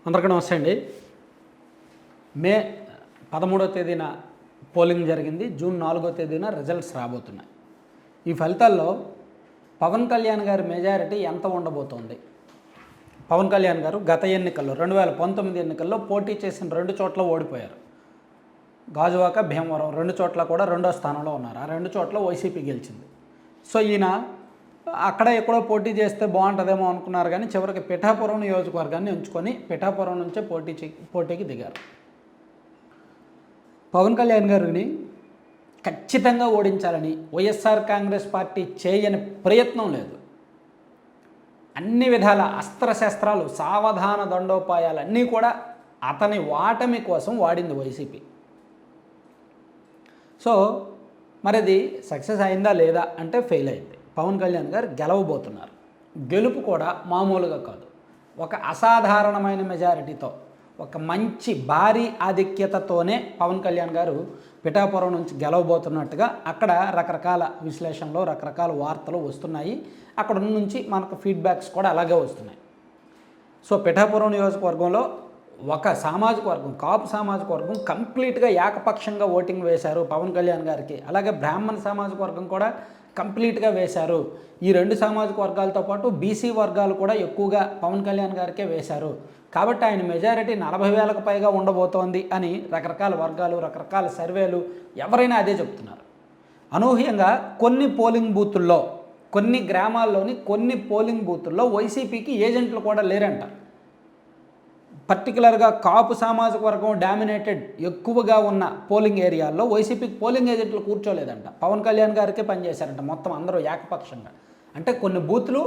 అందరికీ నమస్తే అండి. మే 13వ తేదీన పోలింగ్ జరిగింది. జూన్ 4వ తేదీన రిజల్ట్స్ రాబోతున్నాయి. ఈ ఫలితాల్లో పవన్ కళ్యాణ్ గారి మెజారిటీ ఎంత ఉండబోతోంది? పవన్ కళ్యాణ్ గారు గత ఎన్నికల్లో 2019 ఎన్నికల్లో పోటీ చేసిన 2 చోట్ల ఓడిపోయారు. గాజువాక, భీమవరం 2 చోట్ల కూడా 2వ స్థానంలో ఉన్నారు. ఆ 2 చోట్ల వైసీపీ గెలిచింది. సో ఈయన అక్కడ ఎక్కడో పోటీ చేస్తే బాగుంటుందేమో అనుకున్నారు, కానీ చివరికి పిఠాపురం నియోజకవర్గాన్ని ఎంచుకొని పిఠాపురం నుంచే పోటీకి దిగారు. పవన్ కళ్యాణ్ గారిని ఖచ్చితంగా ఓడించాలని వైఎస్ఆర్ కాంగ్రెస్ పార్టీ చేయని ప్రయత్నం లేదు. అన్ని విధాల అస్త్రశస్త్రాలు, సావధాన దండోపాయాలన్నీ కూడా అతని వాటమి కోసం వాడింది వైసీపీ. సో మరి అది సక్సెస్ అయిందా లేదా అంటే ఫెయిల్ అయింది. పవన్ కళ్యాణ్ గారు గెలవబోతున్నారు. గెలుపు కూడా మామూలుగా కాదు, ఒక అసాధారణమైన మెజారిటీతో, ఒక మంచి భారీ ఆధిక్యతతోనే పవన్ కళ్యాణ్ గారు పిఠాపురం నుంచి గెలవబోతున్నట్టుగా అక్కడ రకరకాల విశ్లేషణలు, రకరకాల వార్తలు వస్తున్నాయి. అక్కడ నుంచి మనకు ఫీడ్బ్యాక్స్ కూడా అలాగే వస్తున్నాయి. సో పిఠాపురం నియోజకవర్గంలో ఒక సామాజిక వర్గం, కాపు సామాజిక వర్గం కంప్లీట్గా ఏకపక్షంగా ఓటింగ్ వేశారు పవన్ కళ్యాణ్ గారికి. అలాగే బ్రాహ్మణ సామాజిక వర్గం కూడా కంప్లీట్గా వేశారు. ఈ 2 సామాజిక వర్గాలతో పాటు బీసీ వర్గాలు కూడా ఎక్కువగా పవన్ కళ్యాణ్ గారికే వేశారు. కాబట్టి ఆయన మెజారిటీ 40,000కు పైగా ఉండబోతోంది అని రకరకాల వర్గాలు, రకరకాల సర్వేలు ఎవరైనా అదే చెప్తున్నారు. అనూహ్యంగా కొన్ని పోలింగ్ బూతుల్లో, కొన్ని గ్రామాల్లోని కొన్ని పోలింగ్ బూతుల్లో వైసీపీకి ఏజెంట్లు కూడా లేరంట. పర్టికులర్గా కాపు సామాజిక వర్గం డామినేటెడ్ ఎక్కువగా ఉన్న పోలింగ్ ఏరియాల్లో వైసీపీకి పోలింగ్ ఏజెంట్లు కూర్చోలేదంట. పవన్ కళ్యాణ్ గారికే పనిచేశారంట మొత్తం అందరూ ఏకపక్షంగా. అంటే కొన్ని బూతులు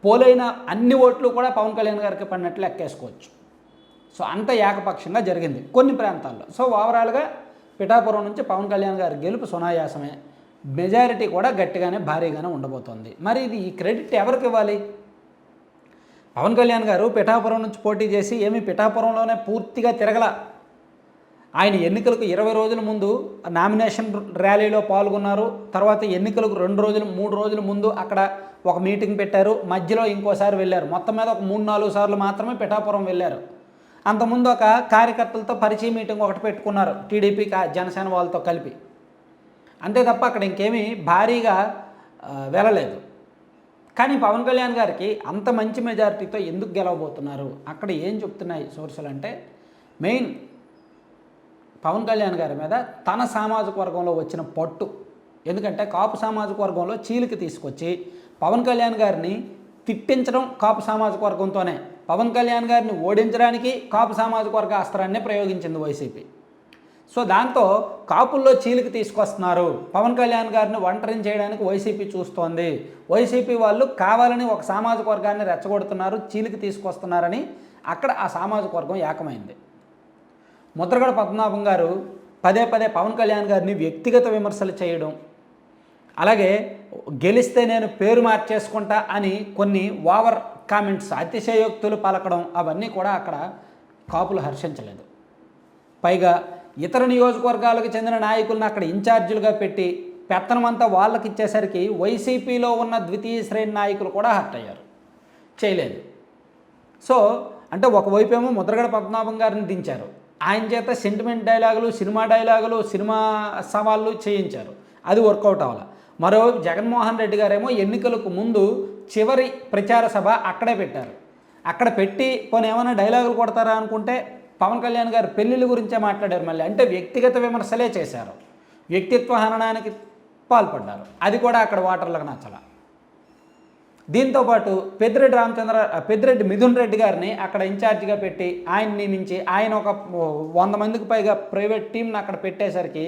పోలైన అన్ని ఓట్లు కూడా పవన్ కళ్యాణ్ గారికి పడినట్లు ఎక్కేసుకోవచ్చు. సో అంత ఏకపక్షంగా జరిగింది కొన్ని ప్రాంతాల్లో. సో ఓవరాల్గా పిఠాపురం నుంచి పవన్ కళ్యాణ్ గారి గెలుపు సునాయాసమే. మెజారిటీ కూడా గట్టిగానే, భారీగానే ఉండబోతోంది. మరి ఇది ఈ క్రెడిట్ ఎవరికి ఇవ్వాలి? పవన్ కళ్యాణ్ గారు పిఠాపురం నుంచి పోటీ చేసి ఏమీ పిఠాపురంలోనే పూర్తిగా తిరగల. ఆయన ఎన్నికలకు 20 రోజుల ముందు నామినేషన్ ర్యాలీలో పాల్గొన్నారు. తర్వాత ఎన్నికలకు 2 రోజులు 3 రోజుల ముందు అక్కడ ఒక మీటింగ్ పెట్టారు. మధ్యలో ఇంకోసారి వెళ్ళారు. మొత్తం మీద ఒక 3-4 సార్లు మాత్రమే పిఠాపురం వెళ్ళారు. అంతకుముందు ఒక కార్యకర్తలతో పరిచయ మీటింగ్ ఒకటి పెట్టుకున్నారు, టీడీపీ జనసేన వాళ్ళతో కలిపి. అంతే తప్ప అక్కడ ఇంకేమీ భారీగా వెళ్ళలేదు. కానీ పవన్ కళ్యాణ్ గారికి అంత మంచి మెజారిటీతో ఎందుకు గెలవబోతున్నారు? అక్కడ ఏం చెప్తున్నాయి సోర్సులు అంటే, మెయిన్ పవన్ కళ్యాణ్ గారి మీద తన సామాజిక వర్గంలో వచ్చిన పట్టు. ఎందుకంటే కాపు సామాజిక వర్గంలో చీలిక తీసుకొచ్చి పవన్ కళ్యాణ్ గారిని తిట్టించడం కాపు సామాజిక వర్గంతోనే, పవన్ కళ్యాణ్ గారిని ఓడించడానికి కాపు సామాజిక వర్గ అస్త్రాన్నే ప్రయోగించింది వైసీపీ. సో దాంతో కాపుల్లో చీలిక తీసుకొస్తున్నారు. పవన్ కళ్యాణ్ గారిని ఒంటరిని చేయడానికి వైసీపీ చూస్తోంది. వైసీపీ వాళ్ళు కావాలని ఒక సామాజిక వర్గాన్ని రెచ్చగొడుతున్నారు, చీలిక తీసుకొస్తున్నారని అక్కడ ఆ సామాజిక వర్గం ఏకమైంది. ముద్రగడ పద్మనాభం గారు పదే పదే పవన్ కళ్యాణ్ గారిని వ్యక్తిగత విమర్శలు చేయడం, అలాగే గెలిస్తే నేను పేరు మార్చేసుకుంటా అని కొన్ని ఓవర్ కామెంట్స్, అతిశయోక్తులు పలకడం, అవన్నీ కూడా అక్కడ కాపులు హర్షించలేదు. పైగా ఇతర నియోజకవర్గాలకు చెందిన నాయకులను అక్కడ ఇన్ఛార్జీలుగా పెట్టి పెత్తనమంతా వాళ్ళకి ఇచ్చేసరికి వైసీపీలో ఉన్న ద్వితీయ శ్రేణి నాయకులు కూడా హర్ట్ అయ్యారు, చేయలేదు. సో అంటే ఒకవైపు ఏమో ముద్రగడ పద్మనాభం గారిని దించారు, ఆయన చేత సెంటిమెంట్ డైలాగులు, సినిమా సవాళ్ళు చేయించారు, అది వర్కౌట్ అవ్వాలి. మరోవైపు జగన్మోహన్ రెడ్డి గారేమో ఎన్నికలకు ముందు చివరి ప్రచార సభ అక్కడే పెట్టారు. అక్కడ పెట్టి పోనీ ఏమైనా డైలాగులు కొడతారా అనుకుంటే పవన్ కళ్యాణ్ గారు పెళ్ళిళ్ళ గురించే మాట్లాడారు. మళ్ళీ అంటే వ్యక్తిగత విమర్శలే చేశారు, వ్యక్తిత్వ హననానికి పాల్పడ్డారు. అది కూడా అక్కడ ఓటర్లకు నచ్చల. దీంతోపాటు పెద్దిరెడ్డి మిథున్ రెడ్డి గారిని అక్కడ ఇన్ఛార్జిగా పెట్టి ఆయన నియమించి ఆయన ఒక 100 మందికి పైగా ప్రైవేట్ టీంని అక్కడ పెట్టేసరికి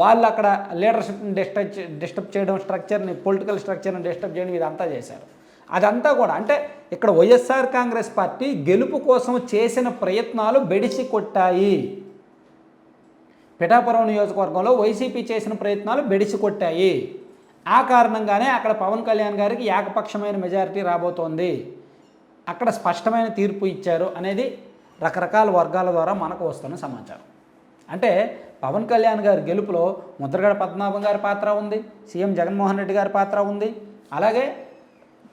వాళ్ళు అక్కడ లీడర్షిప్ని డిస్టర్బ్ చేయడం, పొలిటికల్ స్ట్రక్చర్ని డిస్టర్బ్ చేయడం, ఇదంతా చేశారు. అదంతా కూడా అంటే ఇక్కడ వైఎస్ఆర్ కాంగ్రెస్ పార్టీ గెలుపు కోసం చేసిన ప్రయత్నాలు బెడిసి కొట్టాయి. పిఠాపురం నియోజకవర్గంలో వైసీపీ చేసిన ప్రయత్నాలు బెడిసి కొట్టాయి. ఆ కారణంగానే అక్కడ పవన్ కళ్యాణ్ గారికి ఏకపక్షమైన మెజారిటీ రాబోతోంది. అక్కడ స్పష్టమైన తీర్పు ఇచ్చారు అనేది రకరకాల వర్గాల ద్వారా మనకు వస్తున్న సమాచారం. అంటే పవన్ కళ్యాణ్ గారి గెలుపులో ముద్రగడ పద్మనాభం గారి పాత్ర ఉంది, సీఎం జగన్మోహన్ రెడ్డి గారి పాత్ర ఉంది, అలాగే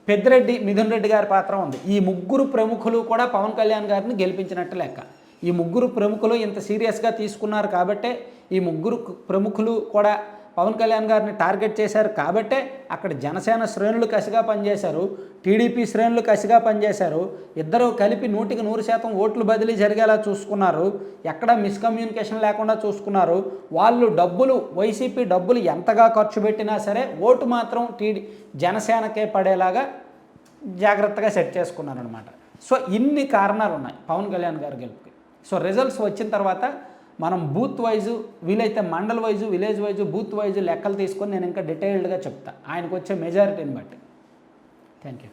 పెద్దిరెడ్డి, మిథున్ రెడ్డి గారి పాత్ర ఉంది. ఈ ముగ్గురు ప్రముఖులు కూడా పవన్ కళ్యాణ్ గారిని గెలిపించినట్టు లెక్క. ఈ ముగ్గురు ప్రముఖులు ఇంత సీరియస్గా తీసుకున్నారు కాబట్టే, ఈ ముగ్గురు ప్రముఖులు కూడా పవన్ కళ్యాణ్ గారిని టార్గెట్ చేశారు కాబట్టే అక్కడ జనసేన శ్రేణులు కసిగా పనిచేశారు, టీడీపీ శ్రేణులు కసిగా పనిచేశారు. ఇద్దరూ కలిపి 100% ఓట్లు బదిలీ జరిగేలా చూసుకున్నారు. ఎక్కడ మిస్కమ్యూనికేషన్ లేకుండా చూసుకున్నారు. వాళ్ళు వైసీపీ డబ్బులు ఎంతగా ఖర్చు పెట్టినా సరే ఓటు మాత్రం జనసేనకే పడేలాగా జాగ్రత్తగా సెట్ చేసుకున్నారనమాట. సో ఇన్ని కారణాలు ఉన్నాయి పవన్ కళ్యాణ్ గారి గెలుపుకి. సో రిజల్ట్స్ వచ్చిన తర్వాత మనం బూత్ వైజు, వీలైతే mandal wise, village wise, booth wise లెక్కలు తీసుకొని నేను ఇంకా డీటెయిల్డ్గా చెప్తాను ఆయనకు వచ్చే మెజారిటీని బట్టి. Thank you.